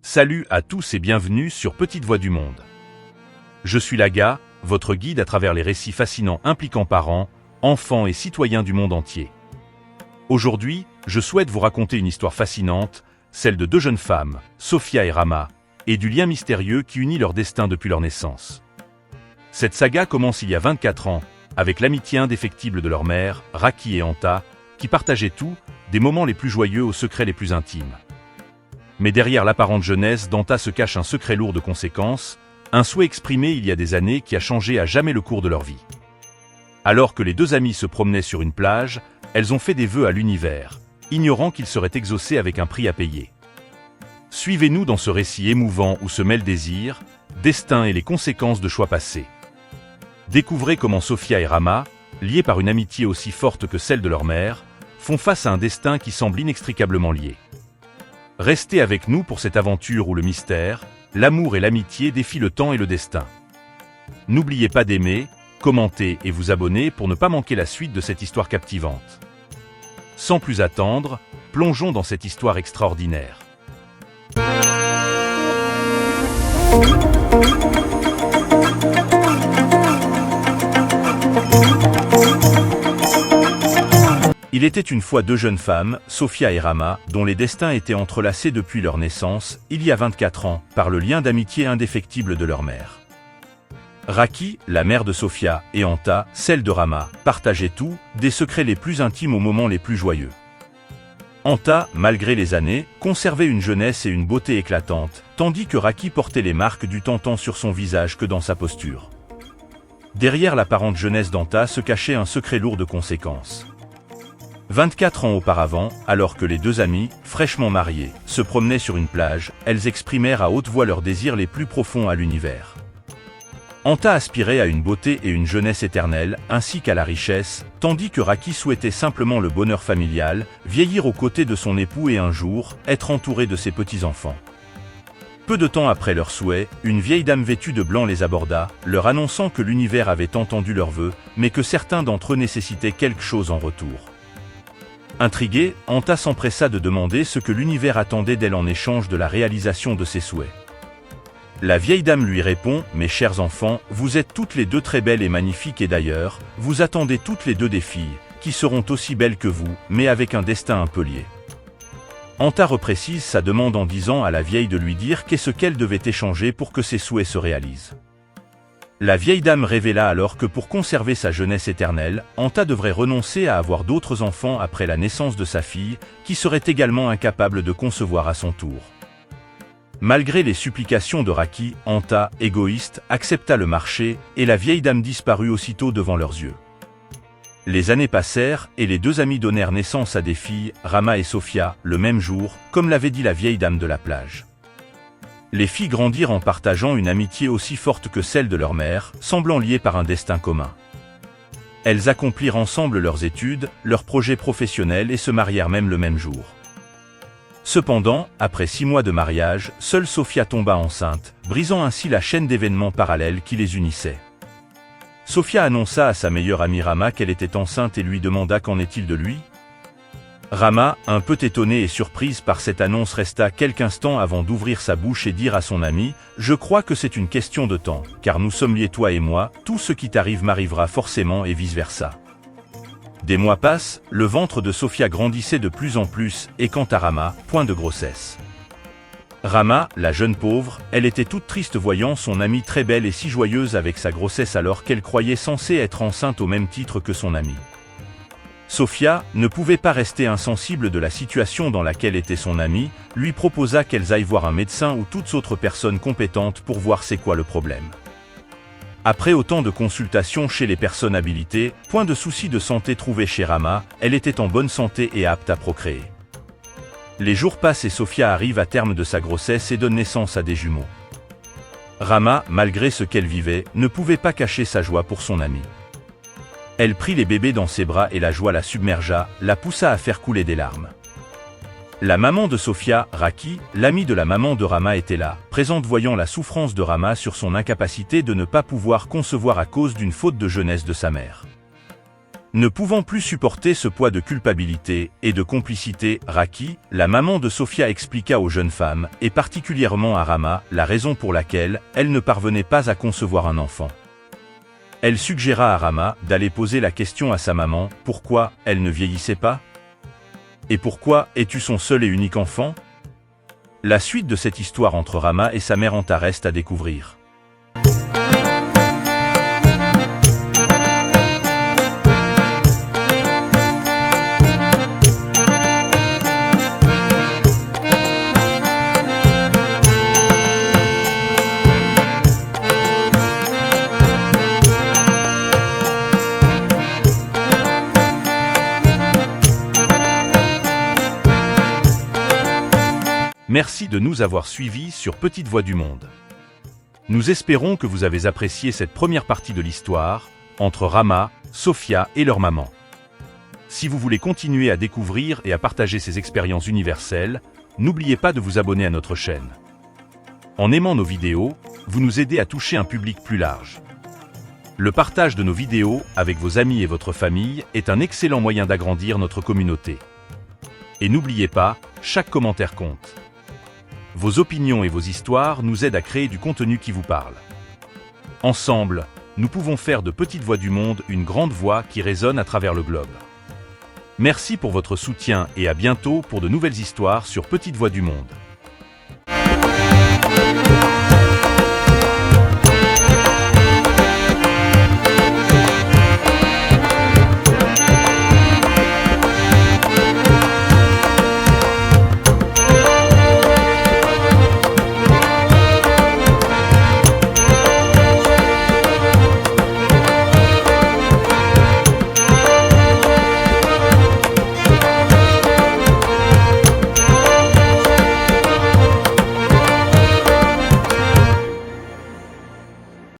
Salut à tous et bienvenue sur Petite Voix du Monde. Je suis Laga, votre guide à travers les récits fascinants impliquant parents, enfants et citoyens du monde entier. Aujourd'hui, je souhaite vous raconter une histoire fascinante, celle de deux jeunes femmes, Sophia et Rama, et du lien mystérieux qui unit leur destin depuis leur naissance. Cette saga commence il y a 24 ans, avec l'amitié indéfectible de leur mère, Raki et Anta, qui partageaient tout, des moments les plus joyeux aux secrets les plus intimes. Mais derrière l'apparente jeunesse d'Anta se cache un secret lourd de conséquences, un souhait exprimé il y a des années qui a changé à jamais le cours de leur vie. Alors que les deux amies se promenaient sur une plage, elles ont fait des vœux à l'univers, ignorant qu'ils seraient exaucés avec un prix à payer. Suivez-nous dans ce récit émouvant où se mêlent désir, destin et les conséquences de choix passés. Découvrez comment Sophia et Rama, liés par une amitié aussi forte que celle de leur mère, font face à un destin qui semble inextricablement lié. Restez avec nous pour cette aventure où le mystère, l'amour et l'amitié défient le temps et le destin. N'oubliez pas d'aimer, commenter et vous abonner pour ne pas manquer la suite de cette histoire captivante. Sans plus attendre, plongeons dans cette histoire extraordinaire. Il était une fois deux jeunes femmes, Sophia et Rama, dont les destins étaient entrelacés depuis leur naissance, il y a 24 ans, par le lien d'amitié indéfectible de leur mère. Raki, la mère de Sophia, et Anta, celle de Rama, partageaient tout, des secrets les plus intimes aux moments les plus joyeux. Anta, malgré les années, conservait une jeunesse et une beauté éclatantes, tandis que Raki portait les marques du temps tant sur son visage que dans sa posture. Derrière l'apparente jeunesse d'Anta se cachait un secret lourd de conséquences. 24 ans auparavant, alors que les deux amies, fraîchement mariées, se promenaient sur une plage, elles exprimèrent à haute voix leurs désirs les plus profonds à l'univers. Anta aspirait à une beauté et une jeunesse éternelle, ainsi qu'à la richesse, tandis que Raki souhaitait simplement le bonheur familial, vieillir aux côtés de son époux et un jour, être entourée de ses petits-enfants. Peu de temps après leur souhait, une vieille dame vêtue de blanc les aborda, leur annonçant que l'univers avait entendu leurs vœux, mais que certains d'entre eux nécessitaient quelque chose en retour. Intriguée, Anta s'empressa de demander ce que l'univers attendait d'elle en échange de la réalisation de ses souhaits. La vieille dame lui répond « Mes chers enfants, vous êtes toutes les deux très belles et magnifiques et d'ailleurs, vous attendez toutes les deux des filles, qui seront aussi belles que vous, mais avec un destin un peu lié. » Anta reprécise sa demande en disant à la vieille de lui dire qu'est-ce qu'elle devait échanger pour que ses souhaits se réalisent. La vieille dame révéla alors que pour conserver sa jeunesse éternelle, Anta devrait renoncer à avoir d'autres enfants après la naissance de sa fille, qui serait également incapable de concevoir à son tour. Malgré les supplications de Raki, Anta, égoïste, accepta le marché, et la vieille dame disparut aussitôt devant leurs yeux. Les années passèrent, et les deux amies donnèrent naissance à des filles, Rama et Sophia, le même jour, comme l'avait dit la vieille dame de la plage. Les filles grandirent en partageant une amitié aussi forte que celle de leur mère, semblant liées par un destin commun. Elles accomplirent ensemble leurs études, leurs projets professionnels et se marièrent même le même jour. Cependant, après 6 mois de mariage, seule Sophia tomba enceinte, brisant ainsi la chaîne d'événements parallèles qui les unissait. Sophia annonça à sa meilleure amie Rama qu'elle était enceinte et lui demanda qu'en est-il de lui. Rama, un peu étonnée et surprise par cette annonce, resta quelques instants avant d'ouvrir sa bouche et dire à son ami « Je crois que c'est une question de temps, car nous sommes liés toi et moi, tout ce qui t'arrive m'arrivera forcément et vice-versa. » Des mois passent, le ventre de Sophia grandissait de plus en plus, et quant à Rama, point de grossesse. Rama, la jeune pauvre, elle était toute triste voyant son amie très belle et si joyeuse avec sa grossesse alors qu'elle croyait censée être enceinte au même titre que son amie. Sophia ne pouvait pas rester insensible de la situation dans laquelle était son amie, lui proposa qu'elles aillent voir un médecin ou toute autre personne compétente pour voir c'est quoi le problème. Après autant de consultations chez les personnes habilitées, point de souci de santé trouvé chez Rama, elle était en bonne santé et apte à procréer. Les jours passent et Sophia arrive à terme de sa grossesse et donne naissance à des jumeaux. Rama, malgré ce qu'elle vivait, ne pouvait pas cacher sa joie pour son amie. Elle prit les bébés dans ses bras et la joie la submergea, la poussa à faire couler des larmes. La maman de Sophia, Raki, l'amie de la maman de Rama était là, présente voyant la souffrance de Rama sur son incapacité de ne pas pouvoir concevoir à cause d'une faute de jeunesse de sa mère. Ne pouvant plus supporter ce poids de culpabilité et de complicité, Raki, la maman de Sofia, expliqua aux jeunes femmes, et particulièrement à Rama, la raison pour laquelle elle ne parvenait pas à concevoir un enfant. Elle suggéra à Rama d'aller poser la question à sa maman, pourquoi elle ne vieillissait pas? Et pourquoi es-tu son seul et unique enfant? La suite de cette histoire entre Rama et sa mère Anta reste à découvrir. Merci de nous avoir suivis sur Petite Voix du Monde. Nous espérons que vous avez apprécié cette première partie de l'histoire entre Rama, Sofia et leur maman. Si vous voulez continuer à découvrir et à partager ces expériences universelles, n'oubliez pas de vous abonner à notre chaîne. En aimant nos vidéos, vous nous aidez à toucher un public plus large. Le partage de nos vidéos avec vos amis et votre famille est un excellent moyen d'agrandir notre communauté. Et n'oubliez pas, chaque commentaire compte. Vos opinions et vos histoires nous aident à créer du contenu qui vous parle. Ensemble, nous pouvons faire de Petite Voix du Monde une grande voix qui résonne à travers le globe. Merci pour votre soutien et à bientôt pour de nouvelles histoires sur Petite Voix du Monde.